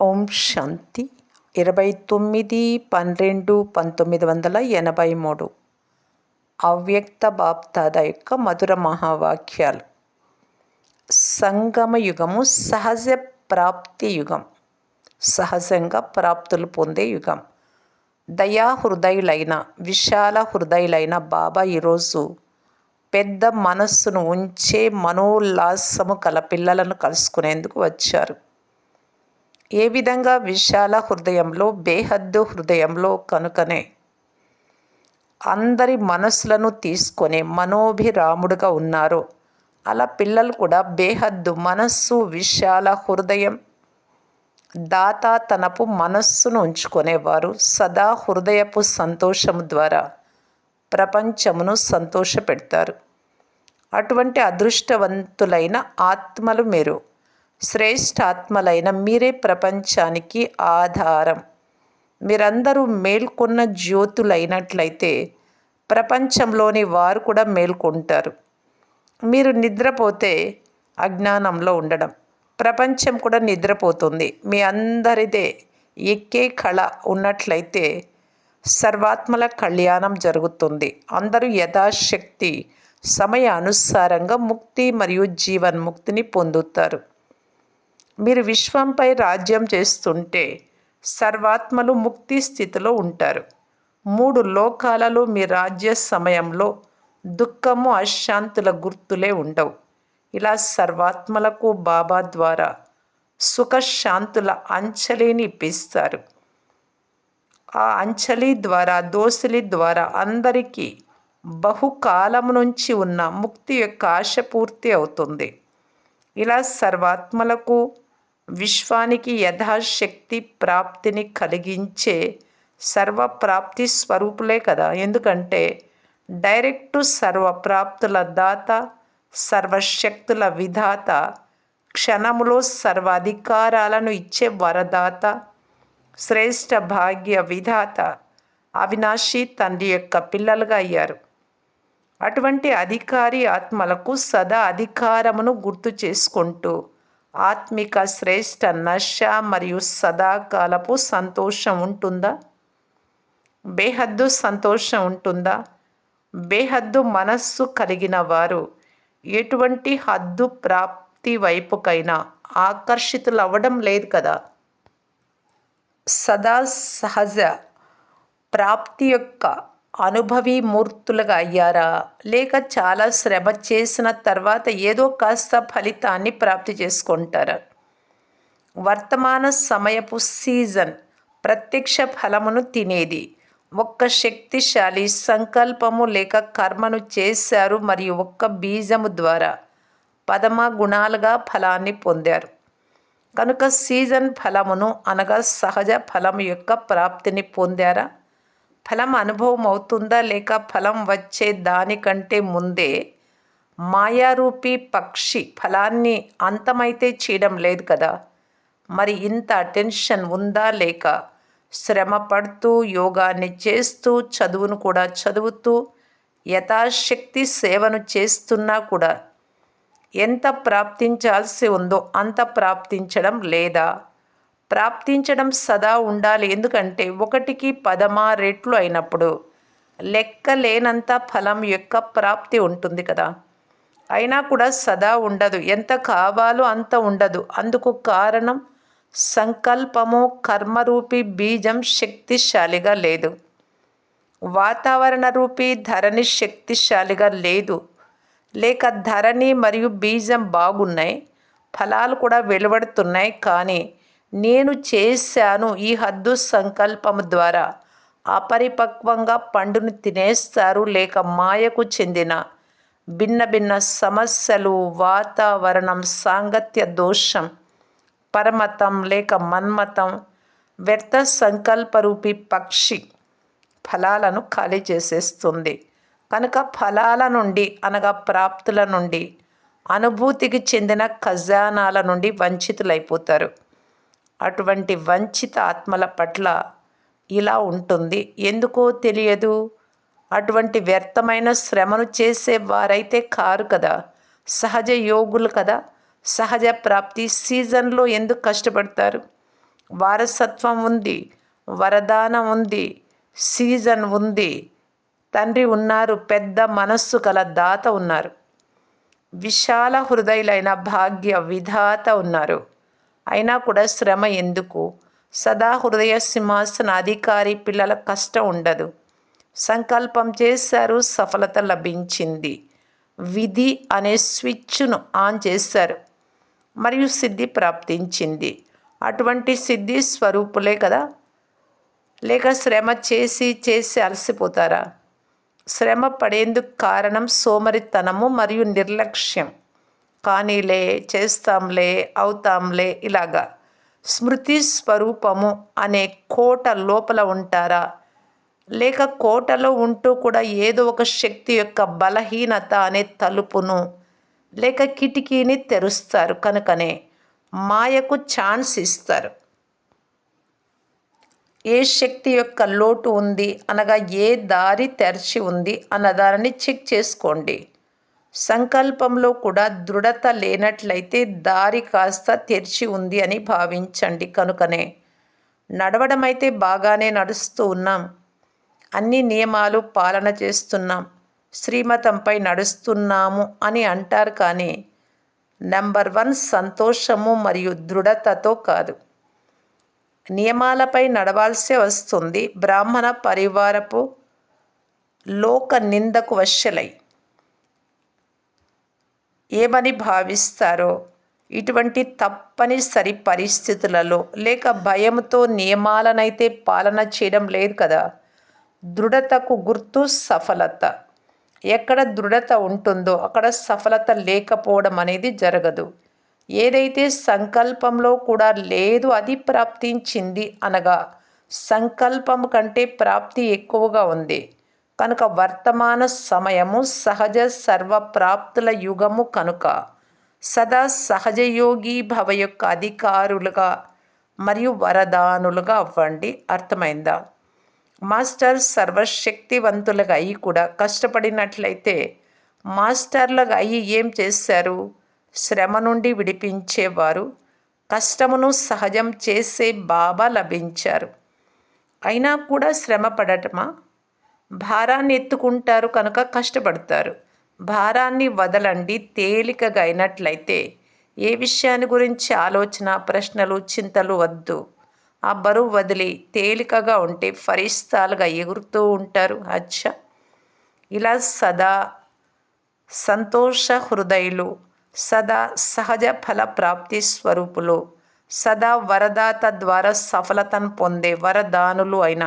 ఓం శాంతి 29/12/1983 అవ్యక్త బాప్దాద యొక్క మధుర మహావాక్యాలు. సంగమ యుగము సహజ ప్రాప్తి యుగం, సహజంగా ప్రాప్తులు పొందే యుగం. దయా హృదయులైన, విశాల హృదయులైన బాబా ఈరోజు పెద్ద మనస్సును ఉంచే మనోల్లాసము కల పిల్లలను కలుసుకునేందుకు వచ్చారు. ఏ విధంగా విశాల హృదయంలో, బేహద్దు హృదయంలో కనుకనే అందరి మనస్సులను తీసుకొని మనోభిరాముడుగా ఉన్నారో, అలా పిల్లలు కూడా బేహద్దు మనస్సు, విశాల హృదయం, దాతాతనపు మనస్సును ఉంచుకునేవారు సదా హృదయపు సంతోషము ద్వారా ప్రపంచమును సంతోషపెడతారు. అటువంటి అదృష్టవంతులైన ఆత్మలు మీరు. శ్రేష్ఠాత్మలైన మీరే ప్రపంచానికి ఆధారం. మీరందరూ మేల్కొన్న జ్యోతులైనట్లయితే ప్రపంచంలోని వారు కూడా మేల్కొంటారు. మీరు నిద్రపోతే అజ్ఞానంలో ఉండడం, ప్రపంచం కూడా నిద్రపోతుంది. మీ అందరిదే ఎక్కే కళ ఉన్నట్లయితే సర్వాత్మల కళ్యాణం జరుగుతుంది. అందరూ యథాశక్తి సమయ అనుసారంగా ముక్తి మరియు జీవన్ముక్తిని పొందుతారు. మీరు విశ్వంపై రాజ్యం చేస్తుంటే సర్వాత్మలు ముక్తి స్థితిలో ఉంటారు. 3 లోకాలలో మీ రాజ్య సమయంలో దుఃఖము, అశాంతుల గుర్తులే ఉండవు. ఇలా సర్వాత్మలకు బాబా ద్వారా సుఖశాంతుల అంచలిని ఇప్పిస్తారు. ఆ అంచలి ద్వారా, దోసిలి ద్వారా అందరికీ బహుకాలం నుంచి ఉన్న ముక్తి యొక్క ఆశ పూర్తి అవుతుంది. ఇలా సర్వాత్మలకు, విశ్వానికి యథాశక్తి ప్రాప్తిని కలిగించే సర్వప్రాప్తి స్వరూపులే కదా. ఎందుకంటే డైరెక్టు సర్వప్రాప్తుల దాత, సర్వశక్తుల విధాత, క్షణములో సర్వ అధికారాలను ఇచ్చే వరదాత, శ్రేష్ఠ భాగ్య విధాత, అవినాశి తండ్రి యొక్క పిల్లలుగా అయ్యారు. అటువంటి అధికారి ఆత్మలకు సదా అధికారమును గుర్తు చేసుకుంటూ ఆత్మిక శ్రేష్ఠ నశ మరియు సదాకాలపు సంతోషం ఉంటుందా? బేహద్దు సంతోషం ఉంటుందా? బేహద్దు మనస్సు కలిగిన వారు ఎటువంటి హద్దు ప్రాప్తి వైపుకైనా ఆకర్షితులవ్వడం లేదు కదా. సదా సహజ ప్రాప్తి యొక్క అనుభవీ మూర్తులుగా అయ్యారా, లేక చాలా శ్రమ చేసిన తర్వాత ఏదో కాస్త ఫలితాన్ని ప్రాప్తి చేసుకుంటారా? వర్తమాన సమయపు సీజన్ ప్రత్యక్ష ఫలమును తినేది. ఒక్క శక్తిశాలి సంకల్పము లేక కర్మను చేశారు మరియు ఒక్క బీజము ద్వారా పదమ గుణాలుగా ఫలాన్ని పొందారు. కనుక సీజన్ ఫలమును అనగా సహజ ఫలము యొక్క ప్రాప్తిని పొందారా? ఫలం అనుభవం అవుతుందా, లేక ఫలం వచ్చే దానికంటే ముందే మాయారూపీ పక్షి ఫలాన్ని అంతమైతే చేయడం లేదు కదా. మరి ఇంత అటెన్షన్ ఉందా, లేక శ్రమ పడుతూ, యోగాన్ని చేస్తూ, చదువును కూడా చదువుతూ, యథాశక్తి సేవను చేస్తున్నా కూడా ఎంత ప్రాప్తించాల్సి ఉందో అంత ప్రాప్తించడం లేదా? ప్రాప్తించడం సదా ఉండాలి. ఎందుకంటే 1కి 10 రెట్లు అయినప్పుడు లెక్కలేనంత ఫలం యొక్క ప్రాప్తి ఉంటుంది కదా. అయినా కూడా సదా ఉండదు, ఎంత కావాలో అంత ఉండదు. అందుకు కారణం సంకల్పము, కర్మరూపీ బీజం శక్తిశాలిగా లేదు. వాతావరణ రూపీ ధరణి శక్తిశాలిగా లేదు. లేక ధరణి మరియు బీజం బాగున్నాయి, ఫలాలు కూడా వెలువడుతున్నాయి. కానీ నేను చేశాను ఈ హద్దు సంకల్పము ద్వారా అపరిపక్వంగా పండును తినేస్తారు. లేక మాయకు చెందిన భిన్న భిన్న సమస్యలు, వాతావరణం, సాంగత్య దోషం, పరమతం లేక మన్మతం, వ్యర్థ సంకల్పరూపీ పక్షి ఫలాలను ఖాళీ చేసేస్తుంది. కనుక ఫలాల నుండి అనగా ప్రాప్తుల నుండి, అనుభూతికి చెందిన ఖజానాల నుండి వంచితులైపోతారు. అటువంటి వంచిత ఆత్మల పట్ల ఇలా ఉంటుంది. ఎందుకో తెలియదు. అటువంటి వ్యర్థమైన శ్రమను చేసే వారైతే కారు కదా, సహజ యోగులు కదా. సహజ ప్రాప్తి సీజన్లో ఎందుకు కష్టపడతారు? వారసత్వం ఉంది, వరదానం ఉంది, సీజన్ ఉంది, తండ్రి ఉన్నారు, పెద్ద మనస్సు గల దాత ఉన్నారు, విశాల హృదయులైన భాగ్య విధాత ఉన్నారు. అయినా కూడా శ్రమ ఎందుకు? సదా హృదయ సింహాసన అధికారి పిల్లల కష్టం ఉండదు. సంకల్పం చేశారు, సఫలత లభించింది. విధి అనే స్విచ్ను ఆన్ చేశారు మరియు సిద్ధి ప్రాప్తించింది. అటువంటి సిద్ధి స్వరూపులే కదా. లేక శ్రమ చేసి చేసి అలసిపోతారా? శ్రమ పడేందుకు కారణం సోమరితనము మరియు నిర్లక్ష్యం. కానీలే, చేస్తాంలే, అవుతాంలే ఇలాగా. స్మృతి స్వరూపము అనే కోట లోపల ఉంటారా? లేక కోటలో ఉంటూ కూడా ఏదో ఒక శక్తి యొక్క బలహీనత అనే తలుపును లేక కిటికీని తెరుస్తారు కనుకనే మాయకు ఛాన్స్ ఇస్తారు. ఏ శక్తి యొక్క లోటు ఉంది అనగా ఏ దారి తెరిచి ఉంది అన్నదానిని చెక్ చేసుకోండి. సంకల్పంలో కూడా దృఢత లేనట్లయితే దారి కాస్త తెరిచి ఉంది అని భావించండి. కనుకనే నడవడం అయితే బాగానే నడుస్తూ ఉన్నాం, అన్ని నియమాలు పాలన చేస్తున్నాం, శ్రీమతంపై నడుస్తున్నాము అని అంటారు. కానీ నెంబర్ 1 సంతోషము మరియు దృఢతతో కాదు. నియమాలపై నడవాల్సే వస్తుంది. బ్రాహ్మణ పరివారపు లోక నిందకు వశలై ఏమని భావిస్తారో ఇటువంటి తప్పనిసరి పరిస్థితులలో లేక భయంతో నియమాలనైతే పాలన చేయడం లేదు కదా. దృఢతకు గుర్తు సఫలత. ఎక్కడ దృఢత ఉంటుందో అక్కడ సఫలత లేకపోవడం అనేది జరగదు. ఏదైతే సంకల్పంలో కూడా లేదు అది ప్రాప్తించింది అనగా సంకల్పం కంటే ప్రాప్తి ఎక్కువగా ఉంది. కనుక వర్తమాన సమయము సహజ సర్వప్రాప్తుల యుగము కనుక సదా సహజయోగి భవ యొక్క అధికారులుగా మరియు వరదానులుగా అవ్వండి. అర్థమైందా? మాస్టర్ సర్వశక్తివంతులుగా అయ్యి కూడా కష్టపడినట్లయితే మాస్టర్లుగా అయ్యి ఏం చేశారు? శ్రమ నుండి విడిపించేవారు, కష్టమును సహజం చేసే బాబా లభించారు. అయినా కూడా శ్రమ పడటమా? భారాన్ని ఎత్తుకుంటారు కనుక కష్టపడతారు. భారాన్ని వదలండి. తేలికగా అయినట్లయితే ఏ విషయాన్ని గురించి ఆలోచన, ప్రశ్నలు, చింతలు వద్దు. ఆ బరువు వదిలి తేలికగా ఉంటే ఫరిస్తాలుగా ఎగురుతూ ఉంటారు. అచ్చా, ఇలా సదా సంతోష హృదయులు, సదా సహజ ఫల ప్రాప్తి స్వరూపులు, సదా వరదాత ద్వారా సఫలతను పొందే వరదానులు అయిన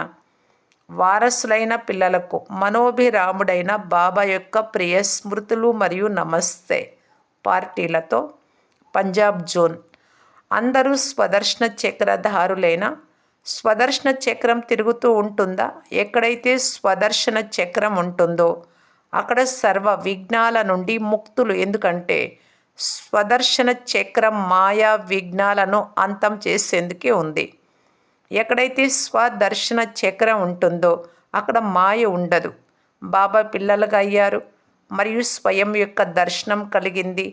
వారసులైన పిల్లలకు మనోభిరాముడైన బాబా యొక్క ప్రియ స్మృతులు మరియు నమస్తే పార్టీలతో పంజాబ్ జోన్. అందరూ స్వదర్శన చక్రధారులైన స్వదర్శన చక్రం తిరుగుతూ ఉంటుందా? ఎక్కడైతే స్వదర్శన చక్రం ఉంటుందో అక్కడ సర్వ విఘ్నాల నుండి ముక్తులు. ఎందుకంటే స్వదర్శన చక్రం మాయా విఘ్నాలను అంతం చేసేందుకే ఉంది. ఎక్కడైతే స్వదర్శన చక్రం ఉంటుందో అక్కడ మాయ ఉండదు. బాబా పిల్లలుగా అయ్యారు మరియు స్వయం యొక్క దర్శనం కలిగింది.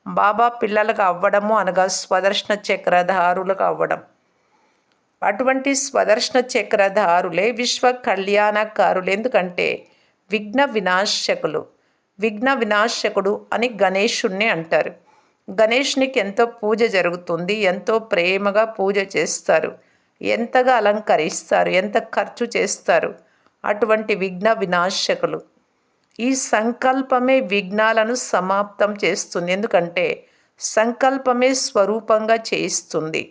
బాబా పిల్లలుగా అవ్వడము అనగా స్వదర్శన చక్రధారులుగా అవ్వడం. అటువంటి స్వదర్శన చక్రధారులే విశ్వ కళ్యాణకారులు. ఎందుకంటే విఘ్న వినాశకులు. విఘ్న వినాశకుడు అని గణేశుణ్ణి అంటారు. గణేష్నికి ఎంతో పూజ జరుగుతుంది, ఎంతో ప్రేమగా పూజ చేస్తారు, ఎంతగా అలంకరిస్తారు, ఎంత ఖర్చు చేస్తారు. అటువంటి విఘ్న వినాశకులు. ఈ సంకల్పమే విఘ్నాలను సమాప్తం చేస్తుంది. ఎందుకంటే సంకల్పమే స్వరూపంగా చేయిస్తుంది.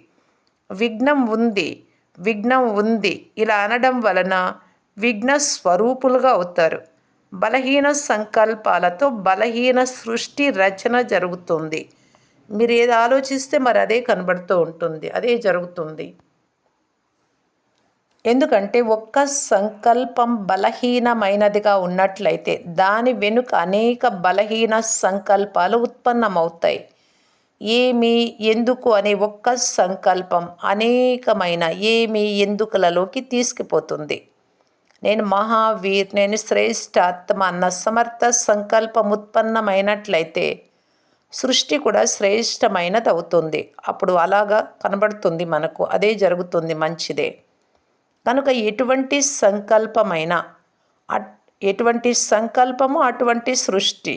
విఘ్నం ఉంది, విఘ్నం ఉంది ఇలా అనడం వలన విఘ్న స్వరూపులుగా అవుతారు. బలహీన సంకల్పాలతో బలహీన సృష్టి రచన జరుగుతుంది. మీరు ఏది ఆలోచిస్తే మరి అదే కనబడుతూ ఉంటుంది, అదే జరుగుతుంది. ఎందుకంటే ఒక్క సంకల్పం బలహీనమైనదిగా ఉన్నట్లయితే దాని వెనుక అనేక బలహీన సంకల్పాలు ఉత్పన్నమవుతాయి. ఏమి, ఎందుకు అనే ఒక్క సంకల్పం అనేకమైన ఏమి, ఎందుకులలోకి తీసుకుపోతుంది. నేను మహావీర్, నేను శ్రేష్ఠాత్మ అన్న సమర్థ సంకల్పం ఉత్పన్నమైనట్లయితే సృష్టి కూడా శ్రేష్టమైనది అవుతుంది. అప్పుడు అలాగా కనబడుతుంది మనకు. అదే జరుగుతుంది, మంచిదే. కనుక అట్ ఎటువంటి సంకల్పము అటువంటి సృష్టి.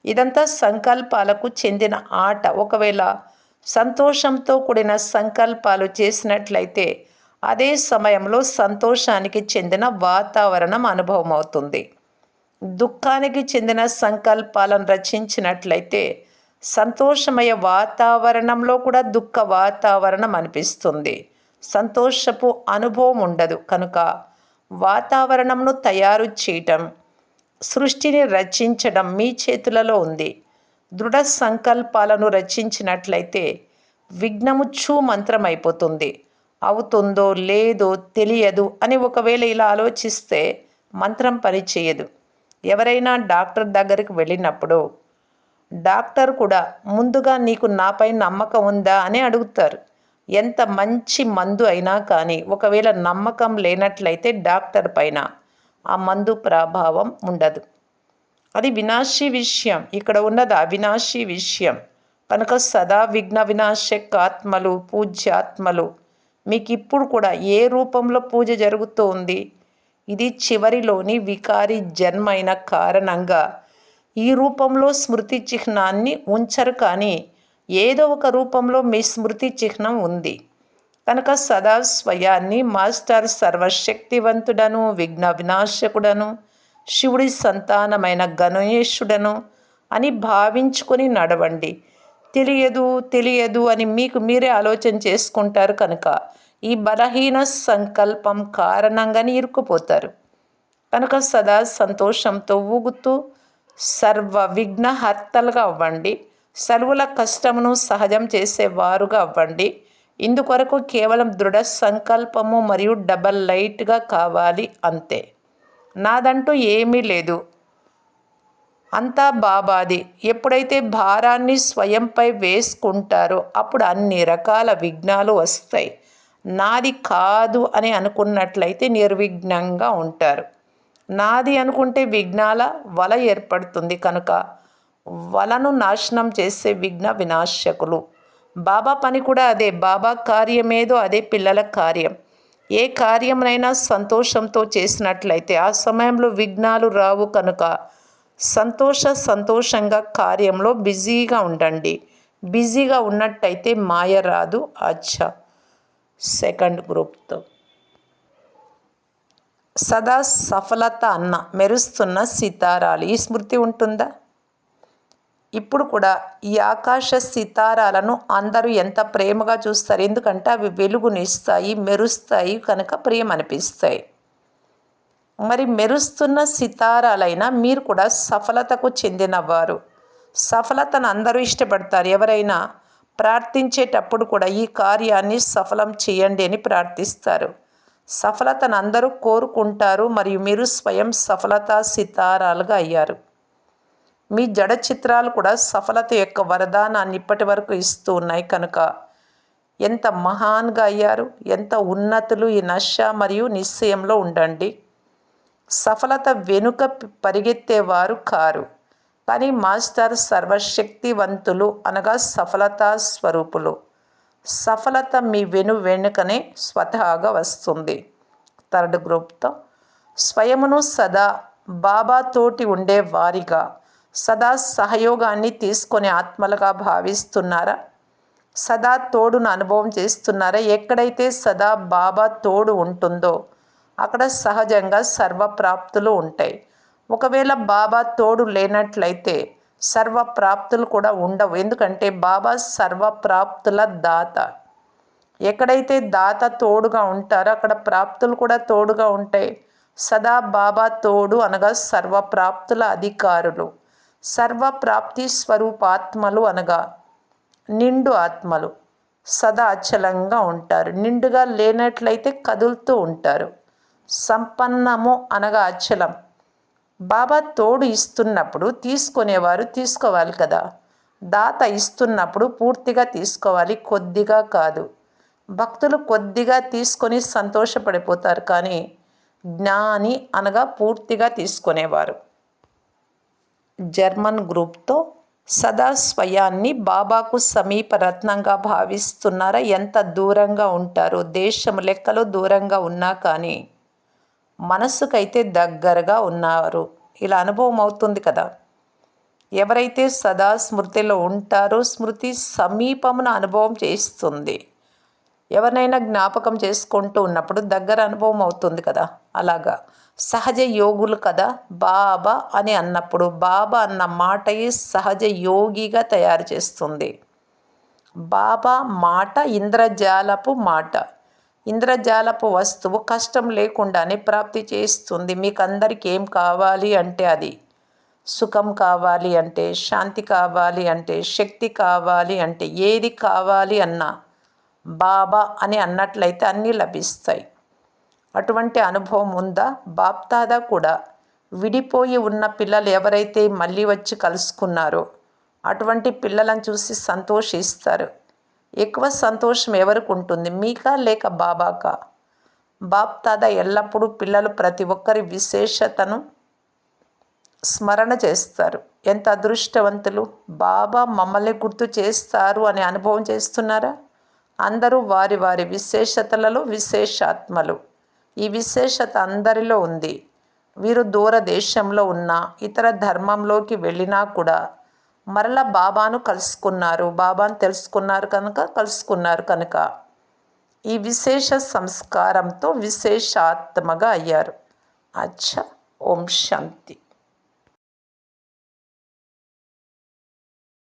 ఇదంతా సంకల్పాలకు చెందిన ఆట. ఒకవేళ సంతోషంతో కూడిన సంకల్పాలు చేసినట్లయితే అదే సమయంలో సంతోషానికి చెందిన వాతావరణం అనుభవం అవుతుంది. దుఃఖానికి చెందిన సంకల్పాలను రచించినట్లయితే సంతోషమయ వాతావరణంలో కూడా దుఃఖ వాతావరణం అనిపిస్తుంది. సంతోషపు అనుభవం ఉండదు. కనుక వాతావరణంను తయారు చేయటం, సృష్టిని రచించడం మీ చేతులలో ఉంది. దృఢ సంకల్పాలను రచించినట్లయితే విఘ్నము మంత్రమైపోతుంది. అవుతుందో లేదో తెలియదు అని ఒకవేళ ఇలా ఆలోచిస్తే మంత్రం పనిచేయదు. ఎవరైనా డాక్టర్ దగ్గరికి వెళ్ళినప్పుడు డాక్టర్ కూడా ముందుగా నీకు నాపై నమ్మకం ఉందా అని అడుగుతారు. ఎంత మంచి మందు అయినా కానీ ఒకవేళ నమ్మకం లేనట్లయితే డాక్టర్ పైన ఆ మందు ప్రభావం ఉండదు. అది వినాశీ విషయం. ఇక్కడ ఉన్నది అవినాశీ విషయం. కనుక సదా విఘ్న వినాశక ఆత్మలు, పూజ్యాత్మలు మీకు ఇప్పుడు కూడా ఏ రూపంలో పూజ జరుగుతూ ఉంది? ఇది చివరిలోని వికారి జన్మ అయిన కారణంగా ఈ రూపంలో స్మృతి చిహ్నాన్ని ఉంచరు, కానీ ఏదో ఒక రూపంలో మీ స్మృతి చిహ్నం ఉంది. కనుక సదా స్వయాన్ని మాస్టర్ సర్వశక్తివంతుడను, విఘ్న వినాశకుడను, శివుడి సంతానమైన గణేశుడను అని భావించుకొని నడవండి. తెలియదు తెలియదు అని మీకు మీరే ఆలోచన చేసుకుంటారు. కనుక ఈ బలహీన సంకల్పం కారణంగానే ఇరుక్కుపోతారు. కనుక సదా సంతోషంతో ఊగుతూ సర్వ విఘ్నహర్తలుగా అవ్వండి. సర్వుల కష్టమును సహజం చేసేవారుగా అవ్వండి. ఇందుకొరకు కేవలం దృఢ సంకల్పము మరియు డబల్ లైట్గా కావాలి, అంతే. నాదంటూ ఏమీ లేదు, అంతా బాబాది. ఎప్పుడైతే భారాన్ని స్వయంపై వేసుకుంటారో అప్పుడు అన్ని రకాల విఘ్నాలు వస్తాయి. నాది కాదు అని అనుకున్నట్లయితే నిర్విఘ్నంగా ఉంటారు. నాది అనుకుంటే విఘ్నాల వల ఏర్పడుతుంది. కనుక వలను నాశనం చేసే విఘ్న వినాశకులు. బాబా పని కూడా అదే. బాబా కార్యమేదో అదే పిల్లల కార్యం. ఏ కార్యమైనా సంతోషంతో చేసినట్లయితే ఆ సమయంలో విఘ్నాలు రావు. కనుక సంతోషంగా కార్యంలో బిజీగా ఉండండి. బిజీగా ఉన్నట్టయితే మాయ రాదు. అచ్చా. సెకండ్ గ్రూప్తో సదా సఫలత అన్న మెరుస్తున్న సితారాలు, ఈ స్మృతి ఉంటుందా? ఇప్పుడు కూడా ఈ ఆకాశ సితారాలను అందరూ ఎంత ప్రేమగా చూస్తారు. ఎందుకంటే అవి వెలుగునిస్తాయి, మెరుస్తాయి, కనుక ప్రేమ అనిపిస్తాయి. మరి మెరుస్తున్న సితారాలైనా మీరు కూడా సఫలతకు చెందినవారు. సఫలతను అందరూ ఇష్టపడతారు. ఎవరైనా ప్రార్థించేటప్పుడు కూడా ఈ కార్యాన్ని సఫలం చేయండి అని ప్రార్థిస్తారు. సఫలతను అందరూ కోరుకుంటారు. మరియు మీరు స్వయం సఫలతా సితారాలుగా అయ్యారు. మీ జడ చిత్రాలు కూడా సఫలత యొక్క వరదానాన్ని ఇప్పటి వరకు ఇస్తూ ఉన్నాయి. కనుక ఎంత మహాన్గా అయ్యారు, ఎంత ఉన్నతులు. ఈ నశ మరియు నిశ్చయంలో ఉండండి. సఫలత వెనుక పరిగెత్తేవారు కారు, కానీ మాస్టర్ సర్వశక్తివంతులు అనగా సఫలతా స్వరూపులు. సఫలత మీ వెనుకనే స్వతహాగా వస్తుంది. థర్డ్ గ్రూప్తో స్వయమును సదా బాబాతోటి ఉండే వారిగా, సదా సహయోగాన్ని తీసుకునే ఆత్మలుగా భావిస్తున్నారా? సదా తోడును అనుభవం చేస్తున్నారా? ఎక్కడైతే సదా బాబా తోడు ఉంటుందో అక్కడ సహజంగా సర్వప్రాప్తులు ఉంటాయి. ఒకవేళ బాబా తోడు లేనట్లయితే సర్వప్రాప్తులు కూడా ఉండవు. ఎందుకంటే బాబా సర్వప్రాప్తుల దాత. ఎక్కడైతే దాత తోడుగా ఉంటారో అక్కడ ప్రాప్తులు కూడా తోడుగా ఉంటాయి. సదా బాబా తోడు అనగా సర్వప్రాప్తుల అధికారులు. సర్వప్రాప్తి స్వరూపాత్మలు అనగా నిండు ఆత్మలు. సదా అచలంగా ఉంటారు. నిండుగా లేనట్లయితే కదులుతూ ఉంటారు. సంపన్నము అనగా అచలం. బాబా తోడు ఇస్తున్నప్పుడు తీసుకునేవారు తీసుకోవాలి కదా. దాత ఇస్తున్నప్పుడు పూర్తిగా తీసుకోవాలి, కొద్దిగా కాదు. భక్తులు కొద్దిగా తీసుకొని సంతోషపడిపోతారు, కానీ జ్ఞాని అనగా పూర్తిగా తీసుకునేవారు. జర్మన్ గ్రూప్తో సదా స్వయాన్ని బాబాకు సమీప రత్నంగా భావిస్తున్నారా? ఎంత దూరంగా ఉంటారు? దేశం లెక్కలో దూరంగా ఉన్నా కానీ మనస్సుకైతే దగ్గరగా ఉన్నారు. ఇలా అనుభవం అవుతుంది కదా. ఎవరైతే సదా స్మృతిలో ఉంటారో స్మృతి సమీపమున అనుభవం చేస్తుంది. ఎవరినైనా జ్ఞాపకం చేసుకుంటూ ఉన్నప్పుడు దగ్గర అనుభవం అవుతుంది కదా. అలాగా సహజ యోగులు కదా బాబా అని అన్నప్పుడు బాబా అన్న మాటయే సహజ యోగిగా తయారు చేస్తుంది. బాబా మాట ఇంద్రజాలపు మాట. ఇంద్రజాలపు వస్తువు కష్టం లేకుండానే ప్రాప్తి చేస్తుంది. మీకు అందరికీ ఏం కావాలి అంటే అది సుఖం కావాలి అంటే, శాంతి కావాలి అంటే, శక్తి కావాలి అంటే, ఏది కావాలి అన్నా బాబా అని అన్నట్లయితే అన్నీ లభిస్తాయి. అటువంటి అనుభవం ఉందా? బాప్దాదా కూడా విడిపోయి ఉన్న పిల్లలు ఎవరైతే మళ్ళీ వచ్చి కలుసుకున్నారో అటువంటి పిల్లలను చూసి సంతోషిస్తారు. ఎక్కువ సంతోషం ఎవరికి ఉంటుంది, మీకా లేక బాబాకా? బాప్దాదా ఎల్లప్పుడూ పిల్లలు ప్రతి ఒక్కరి విశేషతను స్మరణ చేస్తారు. ఎంత అదృష్టవంతులు! బాబా మమ్మల్ని గుర్తు చేస్తారు అనే అనుభవం చేస్తున్నారా? అందరూ వారి వారి విశేషతలలో విశేషాత్మలు. ఈ విశేషత అందరిలో ఉంది. వీరు దూరదేశంలో ఉన్న ఇతర ధర్మంలోకి వెళ్ళినా కూడా మరలా బాబాను కలుసుకున్నారు, బాబాను తెలుసుకున్నారు కనుక ఈ విశేష సంస్కారంతో విశేషాత్మగా అయ్యారు. అచ్చా. ఓం శాంతి.